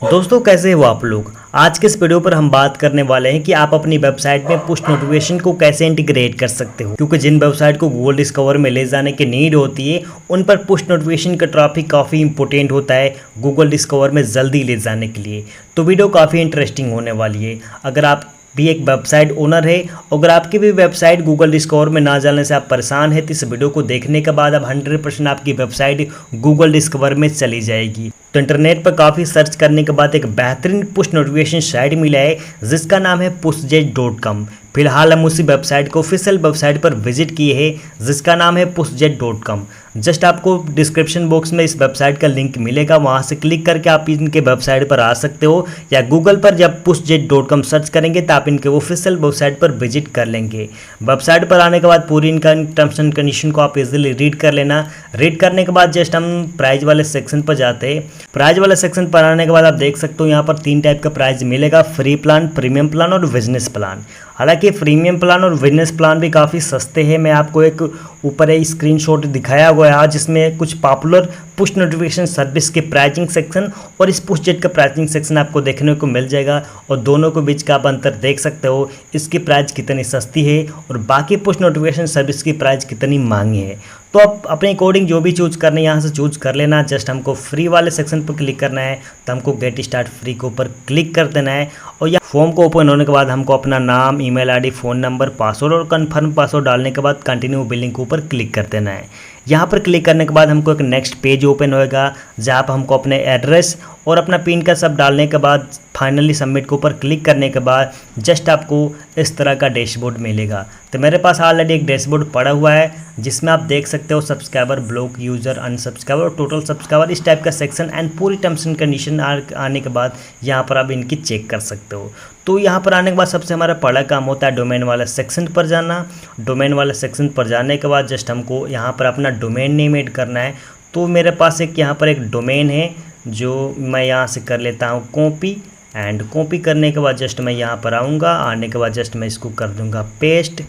दोस्तों कैसे हो आप लोग। आज के इस वीडियो पर हम बात करने वाले हैं कि आप अपनी वेबसाइट में पुश नोटिफिकेशन को कैसे इंटीग्रेट कर सकते हो, क्योंकि जिन वेबसाइट को गूगल डिस्कवर में ले जाने की नीड होती है उन पर पुश नोटिफिकेशन का ट्रैफिक काफ़ी इंपॉर्टेंट होता है गूगल डिस्कवर में जल्दी ले जाने के लिए। तो वीडियो काफ़ी इंटरेस्टिंग होने वाली है। अगर आप भी एक वेबसाइट ओनर है, अगर आपकी भी वेबसाइट गूगल डिस्कवर में ना जाने से आप परेशान है, तो इस वीडियो को देखने के बाद अब 100% आपकी वेबसाइट गूगल डिस्कवर में चली जाएगी। तो इंटरनेट पर काफ़ी सर्च करने के बाद एक बेहतरीन पुश नोटिफिकेशन साइट मिला है जिसका नाम है pushjet.com। फिलहाल हम उसी वेबसाइट को ऑफिशियल वेबसाइट पर विजिट किए हैं जिसका नाम है pushjet.com। जस्ट आपको डिस्क्रिप्शन बॉक्स में इस वेबसाइट का लिंक मिलेगा, वहाँ से क्लिक करके आप इनके वेबसाइट पर आ सकते हो, या गूगल पर जब pushjet.com सर्च करेंगे तो आप इनके ऑफिशियल वेबसाइट पर विजिट कर लेंगे। वेबसाइट पर आने के बाद पूरी इनका टर्म्स एंड कंडीशन को आप इजीली रीड कर लेना। रीड करने के बाद जस्ट हम प्राइस वाले सेक्शन पर जाते हैं। प्राइस वाले सेक्शन पर आने के बाद आप देख सकते हो यहाँ पर 3 टाइप का प्राइस मिलेगा, फ्री प्लान, प्रीमियम प्लान और बिजनेस प्लान। हालांकि प्रीमियम प्लान और बिजनेस प्लान भी काफ़ी सस्ते हैं। मैं आपको एक ऊपर एक स्क्रीनशॉट दिखाया हुआ है जिसमें कुछ पॉपुलर पुश नोटिफिकेशन सर्विस के प्राइसिंग सेक्शन और इस पुशजेट का प्राइसिंग सेक्शन आपको देखने को मिल जाएगा, और दोनों के बीच का आप अंतर देख सकते हो, इसकी प्राइस कितनी सस्ती है और बाकी पुश नोटिफिकेशन सर्विस की प्राइस कितनी महंगी है। तो आप अपने अकॉर्डिंग जो भी चूज़ करना है यहाँ से चूज़ कर लेना। जस्ट हमको फ्री वाले सेक्शन पर क्लिक करना है, तो हमको गेट स्टार्ट फ्री के ऊपर क्लिक कर देना है, और यहाँ फॉर्म को ओपन होने के बाद हमको अपना नाम, email ID, phone number, password और कंफर्म पासवर्ड डालने के बाद कंटिन्यू बिलिंग के ऊपर क्लिक कर देना है। यहाँ पर क्लिक करने के बाद हमको एक नेक्स्ट पेज ओपन होएगा जहाँ पर हमको अपने एड्रेस और अपना पिन का सब डालने के बाद फाइनली सबमिट के ऊपर क्लिक करने के बाद जस्ट आपको इस तरह का डैशबोर्ड मिलेगा। तो मेरे पास ऑलरेडी एक डैशबोर्ड पड़ा हुआ है जिसमें आप देख सकते हो सब्सक्राइबर, ब्लॉक, यूज़र, अनसब्सक्राइबर और टोटल सब्सक्राइबर, इस टाइप का सेक्शन एंड पूरी टर्म्स एंड कंडीशन आने के बाद यहाँ पर आप इनकी चेक कर सकते हो। तो यहाँ पर आने के बाद सबसे हमारा पहला काम होता है डोमेन वाले सेक्शन पर जाना। डोमेन वाले सेक्शन पर जाने के बाद जस्ट हमको यहाँ पर अपना डोमेन नेम ऐड करना है। तो मेरे पास एक यहाँ पर एक डोमेन है जो मैं यहाँ से कर लेता हूँ कॉपी, एंड कॉपी करने के बाद जस्ट मैं यहाँ पर आऊँगा। आने के बाद जस्ट मैं इसको कर दूँगा पेस्ट।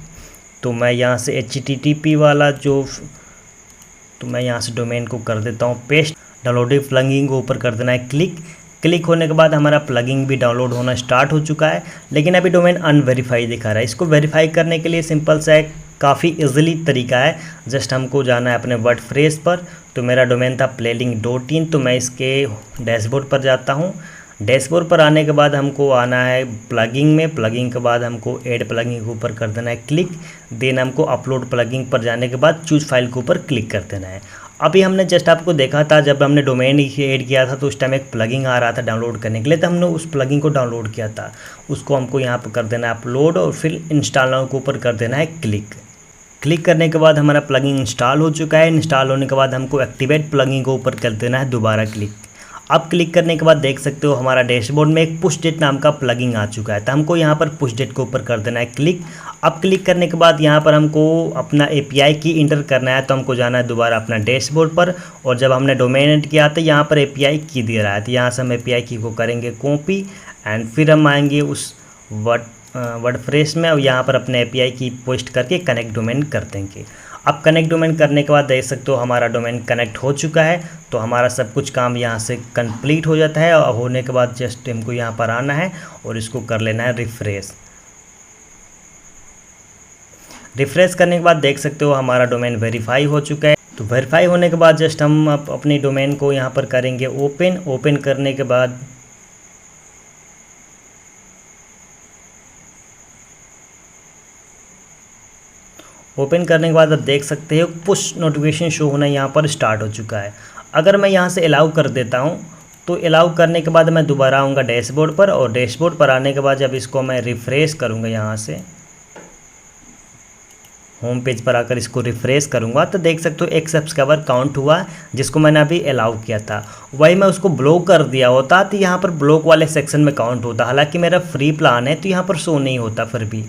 तो मैं यहाँ से HTTP वाला तो मैं यहाँ से डोमेन को कर देता हूँ पेस्ट। डाउनलोडेड प्लगइन को ऊपर कर देना है क्लिक। क्लिक होने के बाद हमारा प्लगइन भी डाउनलोड होना स्टार्ट हो चुका है, लेकिन अभी डोमेन अनवेरीफाई दिखा रहा है। इसको वेरीफाई करने के लिए सिंपल सा एक काफ़ी इजीली तरीका है। जस्ट हमको जाना है अपने वर्डप्रेस पर। तो मेरा डोमेन था playlink.in, तो मैं इसके डैशबोर्ड पर जाता हूँ। डैशबोर्ड पर आने के बाद हमको आना है प्लगइन में। प्लगइन के बाद हमको ऐड प्लगइन के ऊपर कर देना है क्लिक। देन हमको अपलोड प्लगइन पर जाने के बाद चूज फाइल के ऊपर क्लिक कर देना है। अभी हमने जस्ट आपको देखा था जब हमने डोमेन ऐड किया था तो उस टाइम एक प्लगइन आ रहा था डाउनलोड करने के लिए, तो हमने उस प्लगइन को डाउनलोड किया था। उसको हमको यहाँ पर कर देना है अपलोड और फिर इंस्टॉल नाउ के ऊपर कर देना है क्लिक। क्लिक करने के बाद हमारा प्लगइन इंस्टॉल हो चुका है। इंस्टॉल होने के बाद हमको एक्टिवेट प्लगइन के ऊपर कर देना है दोबारा क्लिक। अब क्लिक करने के बाद देख सकते हो हमारा डैशबोर्ड में एक पुशजेट नाम का प्लगइन आ चुका है, तो हमको यहाँ पर पुशजेट के ऊपर कर देना है क्लिक। अब क्लिक करने के बाद यहाँ पर हमको अपना API की इंटर करना है, तो हमको जाना है दोबारा अपना डैशबोर्ड पर, और जब हमने डोमेन एड किया तो यहाँ पर API की दे रहा है, तो यहाँ से हम API की को करेंगे कॉपी, एंड फिर हम आएंगे उस वर्डप्रेस में और यहाँ पर अपने API की पोस्ट करके कनेक्ट डोमेन कर देंगे। अब कनेक्ट डोमेन करने के बाद देख सकते हो हमारा डोमेन कनेक्ट हो चुका है। तो हमारा सब कुछ काम यहाँ से कंप्लीट हो जाता है, और होने के बाद जस्ट हमको यहाँ पर आना है और इसको कर लेना है रिफ्रेश। रिफ्रेश करने के बाद देख सकते हो हमारा डोमेन वेरीफाई हो चुका है। तो वेरीफाई होने के बाद जस्ट हम अपनी डोमेन को यहाँ पर करेंगे ओपन। ओपन करने के बाद आप देख सकते हो पुश नोटिफिकेशन शो होना यहाँ पर स्टार्ट हो चुका है। अगर मैं यहाँ से अलाउ कर देता हूँ तो अलाउ करने के बाद मैं दोबारा आऊँगा डैशबोर्ड पर, और डैशबोर्ड पर आने के बाद जब इसको मैं रिफ्रेश करूँगा, यहाँ से होम पेज पर आकर इसको रिफ्रेश करूँगा, तो देख सकते हो एक सब्सक्राइबर काउंट हुआ जिसको मैंने अभी अलाउ किया था। वही मैं उसको ब्लॉक कर दिया होता तो यहाँ पर ब्लॉक वाले सेक्शन में काउंट होता। हालांकि मेरा फ्री प्लान है तो यहाँ पर शो नहीं होता, फिर भी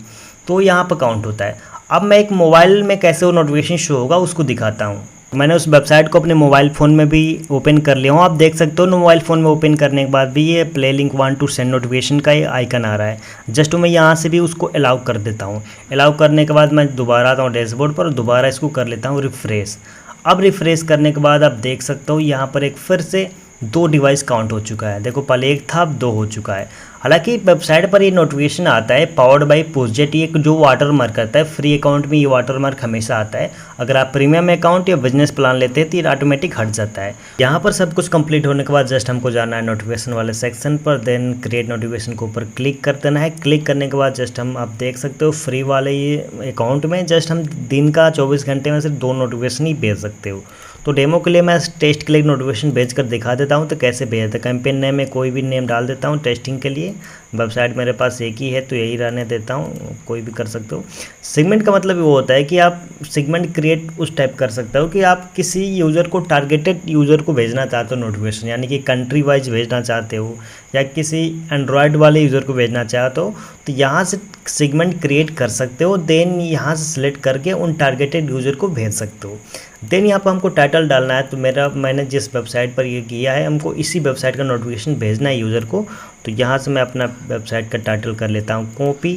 तो यहाँ पर काउंट होता है। अब मैं एक मोबाइल में कैसे वो नोटिफिकेशन शो होगा उसको दिखाता हूँ। मैंने उस वेबसाइट को अपने मोबाइल फ़ोन में भी ओपन कर लिया हूँ। आप देख सकते हो मोबाइल फ़ोन में ओपन करने के बाद भी ये play link 1 to send notification का ये आइकन आ रहा है। जस्ट मैं यहाँ से भी उसको अलाउ कर देता हूँ। अलाउ करने के बाद मैं दोबारा आता हूँ डैशबोर्ड पर, दोबारा इसको कर लेता हूँ रिफ्रेश। अब रिफ्रेश करने के बाद आप देख सकते हो यहाँ पर एक फिर से 2 डिवाइस काउंट हो चुका है। देखो पहले 1 था, अब 2 हो चुका है। हालांकि वेबसाइट पर ये नोटिफिकेशन आता है पावर्ड बाय पुशजेट, ये जो वाटरमार्क करता है। फ्री अकाउंट में ये वाटरमार्क हमेशा आता है। अगर आप प्रीमियम अकाउंट या बिजनेस प्लान लेते हैं तो ये ऑटोमेटिक हट जाता है। यहाँ पर सब कुछ कंप्लीट होने के बाद जस्ट हमको जाना है नोटिफिकेशन वाले सेक्शन पर, देन क्रिएट नोटिफिकेशन के ऊपर क्लिक कर देना है। क्लिक करने के बाद जस्ट हम आप देख सकते हो फ्री वाले ये अकाउंट में जस्ट हम दिन का 24 घंटे में सिर्फ 2 नोटिफिकेशन ही भेज सकते हो। तो डेमो के लिए मैं टेस्ट के लिए नोटिफिकेशन भेज कर दिखा देता हूँ। तो कैसे भेजते हैं, कैंपेन नेम में कोई भी नेम डाल देता हूँ टेस्टिंग के लिए। वेबसाइट मेरे पास एक ही है तो यही रहने देता हूँ, कोई भी कर सकते हो। सेगमेंट का मतलब वो होता है कि आप सेगमेंट क्रिएट उस टाइप कर सकते हो कि आप किसी यूज़र को, टारगेटेड यूज़र को भेजना चाहते हो नोटिफिकेशन, यानी कि कंट्री वाइज भेजना चाहते हो या किसी एंड्रॉयड वाले यूज़र को भेजना चाहते हो तो यहाँ से सेगमेंट क्रिएट कर सकते हो। देन यहाँ से सिलेक्ट करके उन टारगेटेड यूज़र को भेज सकते हो। देन यहाँ पर हमको टाइटल डालना है। तो मैंने जिस वेबसाइट पर ये किया है, हमको इसी वेबसाइट का नोटिफिकेशन भेजना है यूज़र को। तो यहाँ से मैं अपना वेबसाइट का टाइटल कर लेता हूँ कॉपी।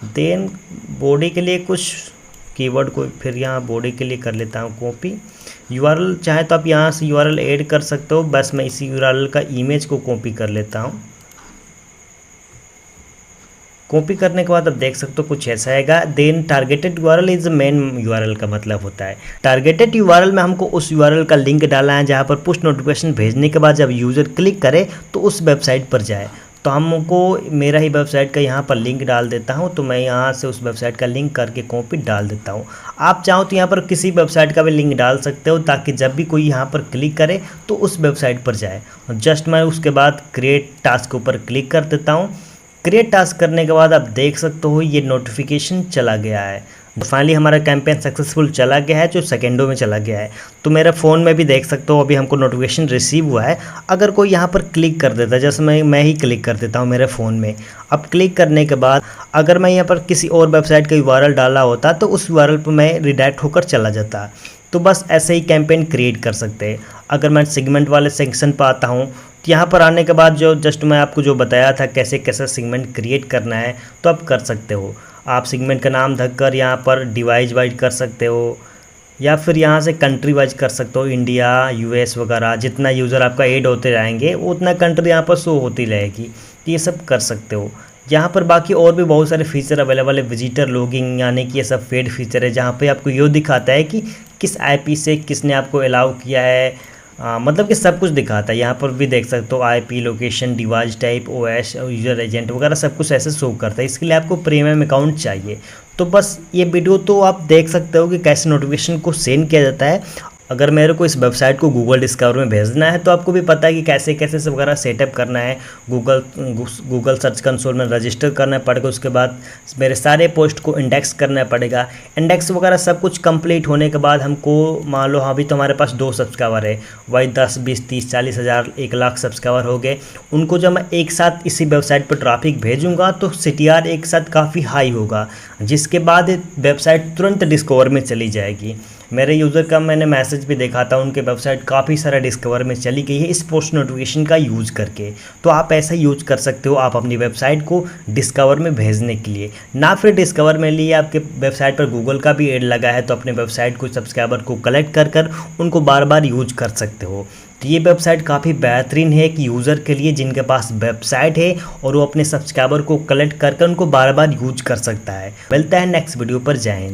देन बॉडी के लिए कुछ कीवर्ड को फिर यहाँ बॉडी के लिए कर लेता हूँ कॉपी। यूआरएल चाहे तो आप यहाँ से यूआरएल ऐड कर सकते हो, बस मैं इसी यूआरएल का इमेज को कॉपी कर लेता हूँ। कॉपी करने के बाद आप देख सकते हो कुछ ऐसा आएगा। Then targeted URL is main URL का मतलब होता है। टारगेटेड यूआरएल में हमको उस यूआरएल का लिंक डालना है जहाँ पर पुश नोटिफिकेशन भेजने के बाद जब यूज़र क्लिक करे तो उस वेबसाइट पर जाए। तो हमको मेरा ही वेबसाइट का यहाँ पर लिंक डाल देता हूँ। तो मैं यहाँ से उस वेबसाइट का लिंक करके कॉपी डाल देता हूँ। आप चाहो तो यहाँ पर किसी वेबसाइट का भी लिंक डाल सकते हो ताकि जब भी कोई यहाँ पर क्लिक करे तो उस वेबसाइट पर जाए। जस्ट मैं उसके बाद क्रिएट टास्क के ऊपर क्लिक कर देता हूँ। क्रिएट टास्क करने के बाद आप देख सकते हो ये नोटिफिकेशन चला गया है। तो फाइनली हमारा कैंपेन सक्सेसफुल चला गया है, जो सेकेंडों में चला गया है। तो मेरे फ़ोन में भी देख सकते हो अभी हमको नोटिफिकेशन रिसीव हुआ है। अगर कोई यहाँ पर क्लिक कर देता है, जैसे मैं ही क्लिक कर देता हूँ मेरे फ़ोन में। अब क्लिक करने के बाद अगर मैं यहाँ पर किसी और वेबसाइट का यूआरएल डाला होता तो उस यूआरएल पर मैं रिडायरेक्ट होकर चला जाता। तो बस ऐसे ही कैंपेन क्रिएट कर सकते हैं। अगर मैं सेगमेंट वाले सेक्शन पर आता हूँ तो यहाँ पर आने के बाद जो जस्ट मैं आपको जो बताया था कैसे कैसे सेगमेंट क्रिएट करना है तो आप कर सकते हो। आप सेगमेंट का नाम धक्कर यहाँ पर डिवाइस वाइज कर सकते हो या फिर यहाँ से कंट्री वाइज कर सकते हो। इंडिया, यूएस वगैरह जितना यूज़र आपका ऐड होते जाएंगे उतना कंट्री यहाँ पर शो होती रहेगी। तो ये सब कर सकते हो। यहाँ पर बाकी और भी बहुत सारे फीचर अवेलेबल है। विजिटर लॉगिंग यानी कि ये सब पेड फीचर है जहाँ पे आपको ये दिखाता है कि किस आईपी से किसने आपको अलाउ किया है। मतलब कि सब कुछ दिखाता है। यहाँ पर भी देख सकते हो IP, location, device type, OS, user agent वगैरह सब कुछ ऐसे शो करता है। इसके लिए आपको प्रीमियम अकाउंट चाहिए। तो बस ये वीडियो तो आप देख सकते हो कि कैसे नोटिफिकेशन को सेंड किया जाता है। अगर मेरे को इस वेबसाइट को गूगल डिस्कवर में भेजना है तो आपको भी पता है कि कैसे कैसे सब वगैरह सेटअप करना है। गूगल सर्च कंसोल में रजिस्टर करना पड़ेगा। उसके बाद मेरे सारे पोस्ट को इंडेक्स करना पड़ेगा। इंडेक्स वगैरह सब कुछ कंप्लीट होने के बाद हमको मान लो अभी तो हमारे पास 2 सब्सक्राइबर है, वही 10, 20, 30, 40 हज़ार 1 लाख सब्सक्राइबर हो गए। उनको जब मैं एक साथ इसी वेबसाइट पर ट्रैफिक भेजूँगा तो CTR एक साथ काफ़ी हाई होगा, जिसके बाद वेबसाइट तुरंत डिस्कवर में चली जाएगी। मेरे यूज़र का मैंने मैसेज भी देखा था, उनके वेबसाइट काफ़ी सारा डिस्कवर में चली गई है इस पोस्ट नोटिफिकेशन का यूज़ करके। तो आप ऐसा यूज कर सकते हो आप अपनी वेबसाइट को डिस्कवर में भेजने के लिए। ना फिर डिस्कवर में लिए आपके वेबसाइट पर गूगल का भी ऐड लगा है तो अपने वेबसाइट को सब्सक्राइबर को कलेक्ट कर उनको बार बार यूज कर सकते हो। तो ये वेबसाइट काफ़ी बेहतरीन है कि यूज़र के लिए जिनके पास वेबसाइट है और वो अपने सब्सक्राइबर को कलेक्ट कर उनको बार बार यूज कर सकता है। मिलता है नेक्स्ट वीडियो पर। जय हिंद।